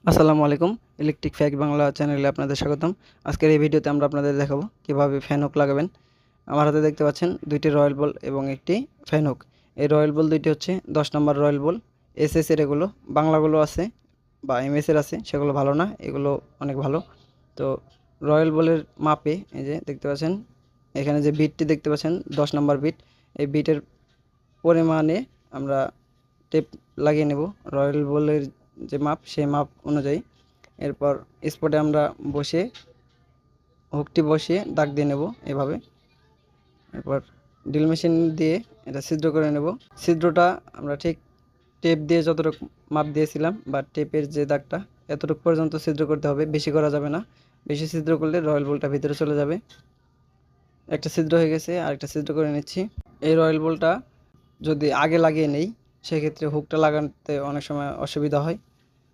আসসালামু আলাইকুম। Electric fact Bangla চ্যানেলে আপনাদের স্বাগতম। আজকের এই ভিডিওতে আমরা আপনাদের দেখাবো কিভাবে ফ্যান হুক লাগাবেন। আমার হাতে দেখতে পাচ্ছেন দুইটি রয়্যাল বল এবং একটি ফ্যান হুক। এই রয়্যাল বল দুইটি হচ্ছে 10 নম্বর রয়্যাল বল। এসএস এর এগুলো, বাংলাগুলো আছে বা এমএস এর আছে, সেগুলো ভালো না, এগুলো অনেক ভালো। তো রয়্যাল বলের মাপে এই যে দেখতে পাচ্ছেন, এখানে যে বিটটি দেখতে পাচ্ছেন 10 নম্বর বিট, এই বিটের পরিমাণে আমরা টেপ লাগিয়ে নেব রয়্যাল বলের যে মাপ সেই মাপ অনুযায়ী। এরপর স্পটে আমরা বসে হুকটি বসিয়ে দাগ দিয়ে নেব এভাবে। এরপর ড্রিল মেশিন দিয়ে এটা ছিদ্র করে নেব। ছিদ্রটা আমরা ঠিক টেপ দিয়ে যতটুকু মাপ দিয়েছিলাম বা টেপের যে দাগটা এতটুকু পর্যন্ত ছিদ্র করতে হবে, বেশি করা যাবে না। বেশি ছিদ্র করলে রয়্যাল বলটা ভিতরে চলে যাবে। একটা ছিদ্র হয়ে গেছে, আরেকটা ছিদ্র করে নিচ্ছি। এই রয়্যাল বলটা যদি আগে লাগিয়ে নেই সেক্ষেত্রে হুকটা লাগাতে অনেক সময় অসুবিধা হয়।